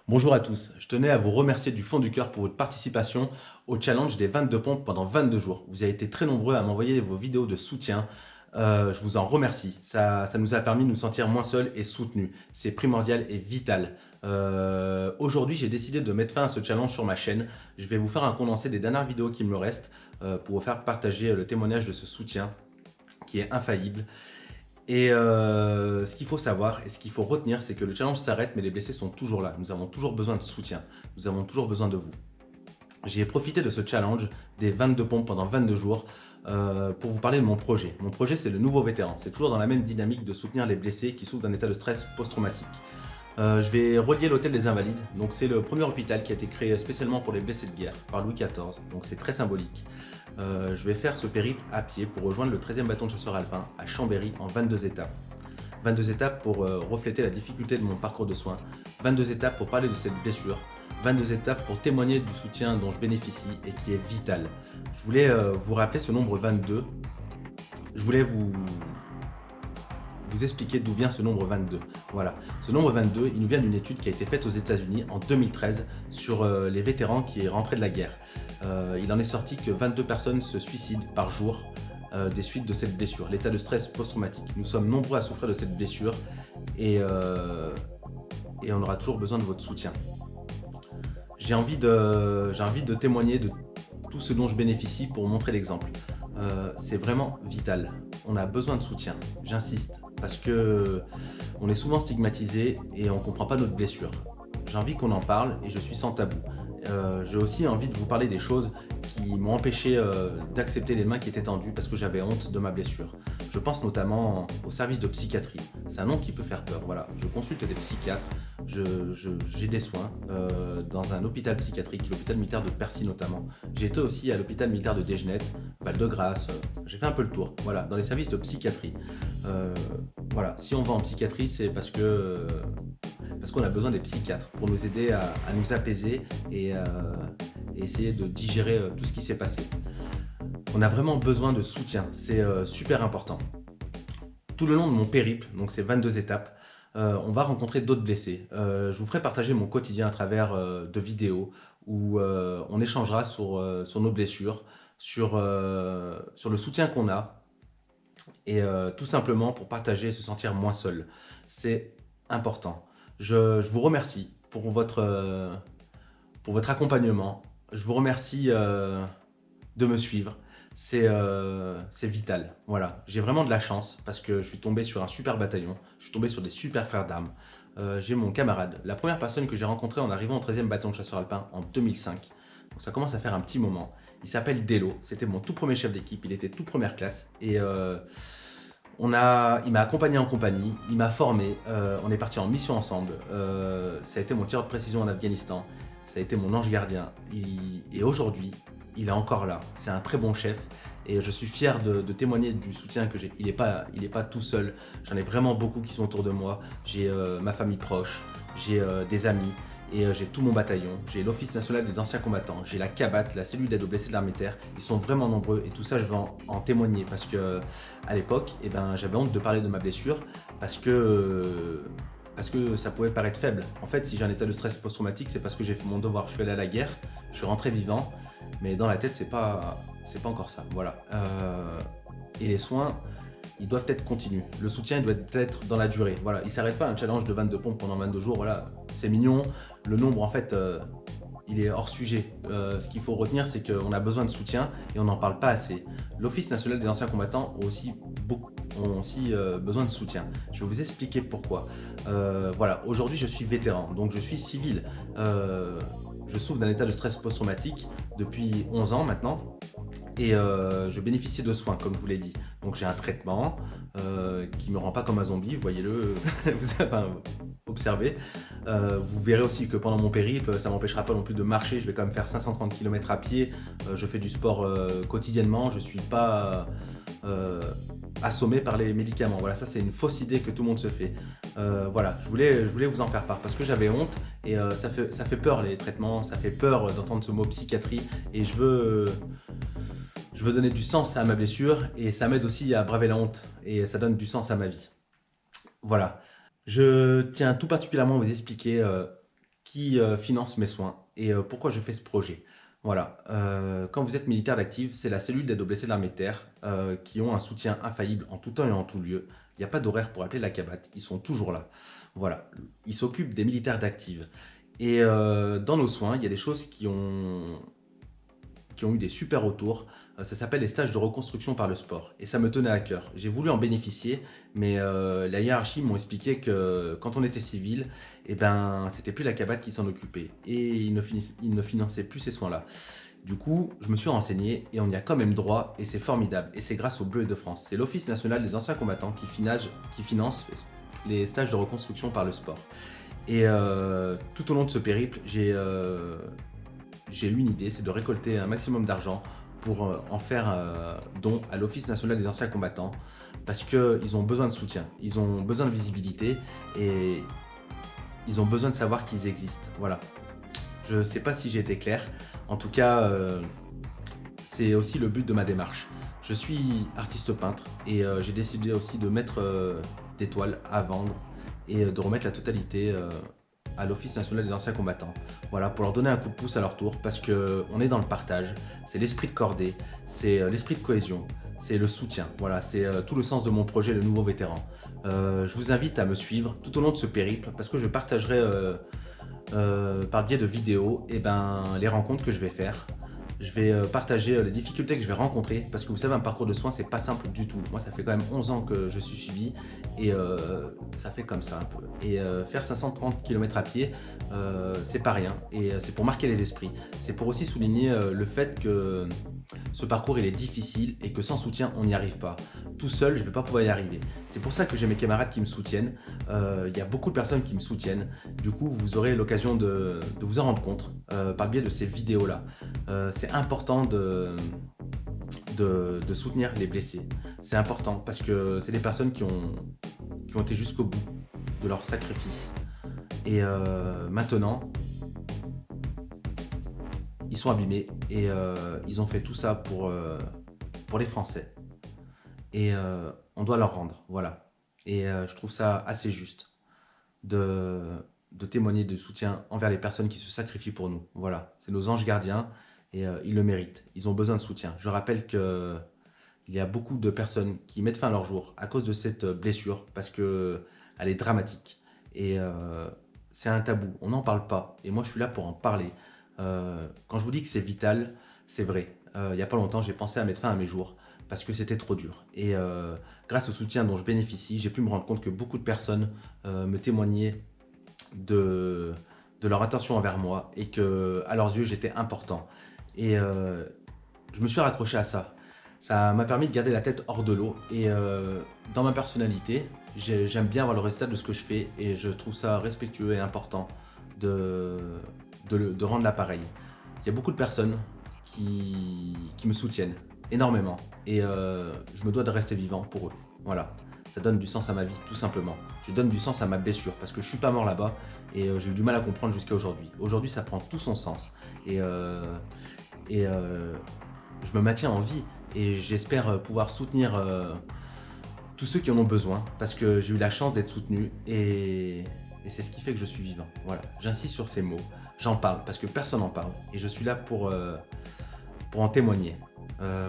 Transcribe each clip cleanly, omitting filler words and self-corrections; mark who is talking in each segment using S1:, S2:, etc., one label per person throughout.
S1: Bonjour à tous, je tenais à vous remercier du fond du cœur pour votre participation au challenge des 22 pompes pendant 22 jours. Vous avez été très nombreux à m'envoyer vos vidéos de soutien. Je vous en remercie. Ça nous a permis de nous sentir moins seuls et soutenus. C'est primordial et vital. Aujourd'hui, j'ai décidé de mettre fin à ce challenge sur ma chaîne. Je vais vous faire un condensé des dernières vidéos qui me restent pour vous faire partager le témoignage de ce soutien qui est infaillible. Et ce qu'il faut savoir et ce qu'il faut retenir, c'est que le challenge s'arrête, mais les blessés sont toujours là. Nous avons toujours besoin de soutien. Nous avons toujours besoin de vous. J'ai profité de ce challenge des 22 pompes pendant 22 jours pour vous parler de mon projet. Mon projet, c'est le nouveau vétéran. C'est toujours dans la même dynamique de soutenir les blessés qui souffrent d'un état de stress post-traumatique. Je vais relier l'hôtel des Invalides. Donc c'est le premier hôpital qui a été créé spécialement pour les blessés de guerre par Louis XIV. Donc c'est très symbolique. Je vais faire ce périple à pied pour rejoindre le 13e bâton de chasseurs alpins à Chambéry en 22 étapes. 22 étapes pour refléter la difficulté de mon parcours de soins, 22 étapes pour parler de cette blessure, 22 étapes pour témoigner du soutien dont je bénéficie et qui est vital. Je voulais vous rappeler ce nombre 22. Je voulais vous expliquer d'où vient ce nombre 22. Voilà, ce nombre 22, il nous vient d'une étude qui a été faite aux États-Unis en 2013 sur les vétérans qui rentraient de la guerre. Il en est sorti que 22 personnes se suicident par jour des suites de cette blessure, l'état de stress post-traumatique. Nous sommes nombreux à souffrir de cette blessure et on aura toujours besoin de votre soutien. J'ai envie de témoigner de tout ce dont je bénéficie pour montrer l'exemple. C'est vraiment vital. On a besoin de soutien, j'insiste, parce que on est souvent stigmatisé et on ne comprend pas notre blessure. J'ai envie qu'on en parle et je suis sans tabou. J'ai aussi envie de vous parler des choses qui m'ont empêché d'accepter les mains qui étaient tendues parce que j'avais honte de ma blessure. Je pense notamment au service de psychiatrie. C'est un nom qui peut faire peur. Voilà, je consulte des psychiatres, j'ai des soins dans un hôpital psychiatrique, l'hôpital militaire de Percy notamment. J'ai été aussi à l'hôpital militaire de Desgenettes, Val-de-Grâce. J'ai fait un peu le tour. Voilà, dans les services de psychiatrie. Voilà, si on va en psychiatrie, c'est parce qu'on a besoin des psychiatres pour nous aider à nous apaiser et essayer de digérer tout ce qui s'est passé. On a vraiment besoin de soutien, c'est super important. Tout le long de mon périple, donc ces 22 étapes, on va rencontrer d'autres blessés. Je vous ferai partager mon quotidien à travers de vidéos où on échangera sur nos blessures, sur le soutien qu'on a et tout simplement pour partager et se sentir moins seul. C'est important. Je vous remercie pour votre accompagnement. Je vous remercie de me suivre. C'est vital. Voilà. J'ai vraiment de la chance parce que je suis tombé sur un super bataillon. Je suis tombé sur des super frères d'armes. J'ai mon camarade, la première personne que j'ai rencontrée en arrivant au 13e bâton de chasseurs alpins en 2005. Donc ça commence à faire un petit moment. Il s'appelle Delo. C'était mon tout premier chef d'équipe. Il était tout première classe. Et il m'a accompagné en compagnie, il m'a formé, on est parti en mission ensemble, ça a été mon tireur de précision en Afghanistan, ça a été mon ange gardien, et aujourd'hui, il est encore là. C'est un très bon chef, et je suis fier de témoigner du soutien que j'ai. Il est pas tout seul, j'en ai vraiment beaucoup qui sont autour de moi, j'ai ma famille proche, j'ai des amis, et j'ai tout mon bataillon, j'ai l'Office national des anciens combattants, j'ai la CABAT, la cellule d'aide aux blessés de l'armée de terre. Ils sont vraiment nombreux et tout ça je vais en témoigner parce que à l'époque j'avais honte de parler de ma blessure parce que ça pouvait paraître faible. En fait, si j'ai un état de stress post-traumatique, c'est parce que j'ai fait mon devoir. Je suis allé à la guerre, je suis rentré vivant, mais dans la tête c'est pas encore ça. Voilà. Et les soins, ils doivent être continus. Le soutien doit être dans la durée. Voilà, il ne s'arrête pas un challenge de 22 pompes pendant 22 jours. Voilà, c'est mignon. Le nombre, en fait, il est hors sujet. Ce qu'il faut retenir, c'est qu'on a besoin de soutien et on n'en parle pas assez. L'Office national des anciens combattants ont aussi besoin de soutien. Je vais vous expliquer pourquoi. Voilà, aujourd'hui, je suis vétéran, donc je suis civil. Je souffre d'un état de stress post-traumatique depuis 11 ans maintenant. Et je bénéficie de soins, comme je vous l'ai dit. Donc j'ai un traitement qui ne me rend pas comme un zombie, voyez-le, observez. Vous verrez aussi que pendant mon périple, ça ne m'empêchera pas non plus de marcher. Je vais quand même faire 530 km à pied. Je fais du sport quotidiennement. Je ne suis pas assommé par les médicaments. Voilà, ça c'est une fausse idée que tout le monde se fait. Voilà, je voulais vous en faire part parce que j'avais honte et ça fait peur les traitements, ça fait peur d'entendre ce mot psychiatrie et je veux donner du sens à ma blessure et ça m'aide aussi à braver la honte et ça donne du sens à ma vie. Voilà. Je tiens tout particulièrement à vous expliquer qui finance mes soins et pourquoi je fais ce projet. Voilà, quand vous êtes militaire d'active, c'est la cellule d'aide aux blessés de l'armée de terre qui ont un soutien infaillible en tout temps et en tout lieu. Il n'y a pas d'horaire pour appeler la CABAT, ils sont toujours là. Voilà, ils s'occupent des militaires d'active. Et dans nos soins, il y a des choses qui ont eu des super retours. Ça s'appelle les stages de reconstruction par le sport. Et ça me tenait à cœur. J'ai voulu en bénéficier, mais la hiérarchie m'ont expliqué que quand on était civil, eh ben, c'était plus la CABAT qui s'en occupait. Et ils ne finançaient plus ces soins-là. Du coup, je me suis renseigné et on y a quand même droit et c'est formidable. Et c'est grâce au Bleu de France. C'est l'Office national des anciens combattants qui finance les stages de reconstruction par le sport. Et tout au long de ce périple, j'ai eu une idée, c'est de récolter un maximum d'argent pour en faire don à l'Office national des anciens combattants parce qu'ils ont besoin de soutien, ils ont besoin de visibilité et ils ont besoin de savoir qu'ils existent. Voilà. Je ne sais pas si j'ai été clair. En tout cas, c'est aussi le but de ma démarche. Je suis artiste peintre et j'ai décidé aussi de mettre des toiles à vendre et de remettre la totalité à l'Office national des anciens combattants. Voilà, pour leur donner un coup de pouce à leur tour, parce qu'on est dans le partage, c'est l'esprit de cordée, c'est l'esprit de cohésion, c'est le soutien. Voilà, c'est tout le sens de mon projet, le nouveau vétéran. Je vous invite à me suivre tout au long de ce périple, parce que je partagerai par le biais de vidéos les rencontres que je vais faire. Je vais partager les difficultés que je vais rencontrer parce que vous savez, un parcours de soins, c'est pas simple du tout. Moi, ça fait quand même 11 ans que je suis suivi et ça fait comme ça un peu. Et faire 530 km à pied, c'est pas rien et c'est pour marquer les esprits. C'est pour aussi souligner le fait que ce parcours il est difficile et que sans soutien, on n'y arrive pas. Tout seul, je ne vais pas pouvoir y arriver. C'est pour ça que j'ai mes camarades qui me soutiennent. Il y a beaucoup de personnes qui me soutiennent. Du coup, vous aurez l'occasion de vous en rendre compte par le biais de ces vidéos-là. C'est important de soutenir les blessés. C'est important parce que c'est des personnes qui ont été jusqu'au bout de leur sacrifice. Et maintenant, ils sont abîmés et ils ont fait tout ça pour les Français. Et on doit leur rendre, voilà. Et je trouve ça assez juste de témoigner de soutien envers les personnes qui se sacrifient pour nous. Voilà, c'est nos anges gardiens et ils le méritent. Ils ont besoin de soutien. Je rappelle qu'il y a beaucoup de personnes qui mettent fin à leur jour à cause de cette blessure parce qu'elle est dramatique. Et c'est un tabou, on n'en parle pas. Et moi, je suis là pour en parler. Quand je vous dis que c'est vital, c'est vrai. Il n'y a pas longtemps, j'ai pensé à mettre fin à mes jours parce que c'était trop dur. Et grâce au soutien dont je bénéficie, j'ai pu me rendre compte que beaucoup de personnes me témoignaient de leur attention envers moi et que à leurs yeux, j'étais important. Et je me suis raccroché à ça. Ça m'a permis de garder la tête hors de l'eau. Et dans ma personnalité, j'aime bien voir le résultat de ce que je fais et je trouve ça respectueux et important de rendre l'appareil. Il y a beaucoup de personnes qui me soutiennent énormément et je me dois de rester vivant pour eux. Voilà, ça donne du sens à ma vie tout simplement. Je donne du sens à ma blessure parce que je suis pas mort là-bas et j'ai eu du mal à comprendre jusqu'à aujourd'hui. Aujourd'hui, ça prend tout son sens et je me maintiens en vie et j'espère pouvoir soutenir tous ceux qui en ont besoin parce que j'ai eu la chance d'être soutenu et c'est ce qui fait que je suis vivant. Voilà, j'insiste sur ces mots, j'en parle parce que personne n'en parle et je suis là pour en témoigner.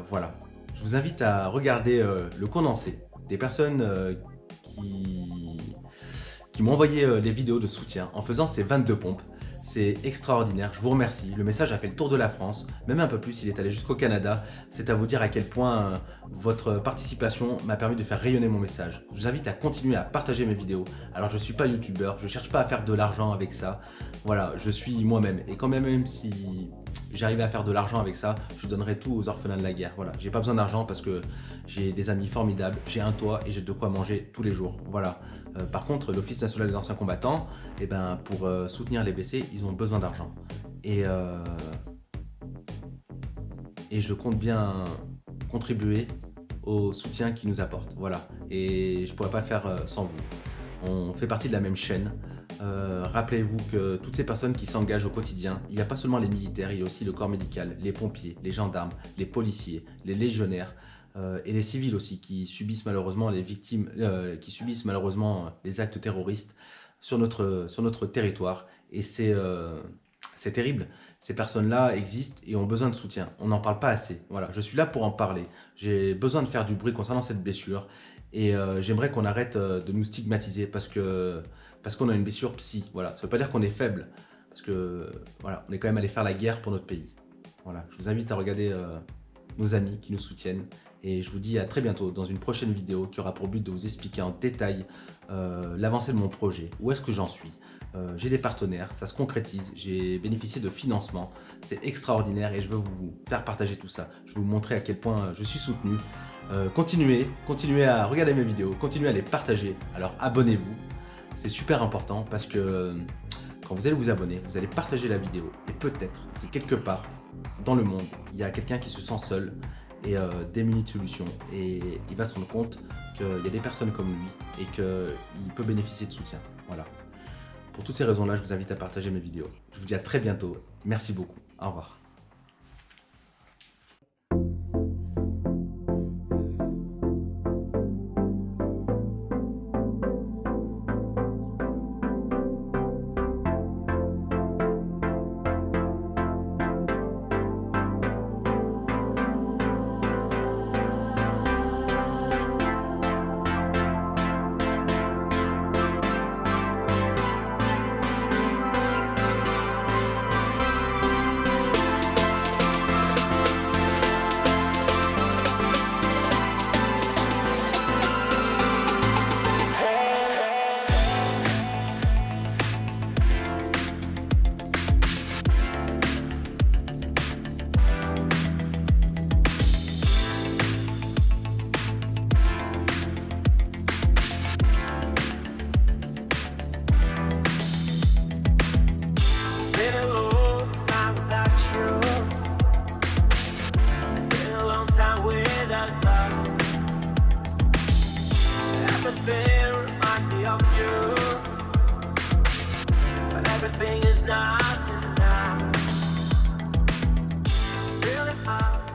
S1: Voilà, je vous invite à regarder le condensé des personnes qui m'ont envoyé les vidéos de soutien en faisant ces 22 pompes. C'est extraordinaire, je vous remercie. Le message a fait le tour de la France, même un peu plus, il est allé jusqu'au Canada. C'est à vous dire à quel point votre participation m'a permis de faire rayonner mon message. Je vous invite à continuer à partager mes vidéos. Alors je ne suis pas youtubeur, je ne cherche pas à faire de l'argent avec ça. Voilà, je suis moi-même. Et quand même si j'arrivais à faire de l'argent avec ça, je donnerais tout aux orphelins de la guerre. Voilà, j'ai pas besoin d'argent parce que j'ai des amis formidables, j'ai un toit et j'ai de quoi manger tous les jours. Voilà. Par contre, l'Office national des anciens combattants, pour soutenir les blessés, ils ont besoin d'argent. Et je compte bien contribuer au soutien qu'ils nous apportent. Voilà. Et je ne pourrais pas le faire sans vous. On fait partie de la même chaîne. Rappelez-vous que toutes ces personnes qui s'engagent au quotidien, il n'y a pas seulement les militaires, il y a aussi le corps médical, les pompiers, les gendarmes, les policiers, les légionnaires, et les civils aussi qui subissent malheureusement les actes terroristes sur notre territoire. Et c'est terrible. Ces personnes-là existent et ont besoin de soutien. On n'en parle pas assez. Voilà, je suis là pour en parler. J'ai besoin de faire du bruit concernant cette blessure. Et j'aimerais qu'on arrête de nous stigmatiser parce qu'on a une blessure psy. Voilà. Ça ne veut pas dire qu'on est faible. Parce que voilà, on est quand même allé faire la guerre pour notre pays. Voilà. Je vous invite à regarder nos amis qui nous soutiennent. Et je vous dis à très bientôt dans une prochaine vidéo qui aura pour but de vous expliquer en détail l'avancée de mon projet. Où est-ce que j'en suis? J'ai des partenaires, ça se concrétise, j'ai bénéficié de financement, c'est extraordinaire et je veux vous faire partager tout ça. Je vais vous montrer à quel point je suis soutenu. Continuez à regarder mes vidéos, continuez à les partager. Alors abonnez-vous, c'est super important parce que quand vous allez vous abonner, vous allez partager la vidéo et peut-être que quelque part dans le monde, il y a quelqu'un qui se sent seul et démuni de solutions et il va se rendre compte qu'il y a des personnes comme lui et qu'il peut bénéficier de soutien. Voilà. Pour toutes ces raisons-là, je vous invite à partager mes vidéos. Je vous dis à très bientôt. Merci beaucoup. Au revoir.
S2: Everything reminds me of you, but everything is not enough. Really hard.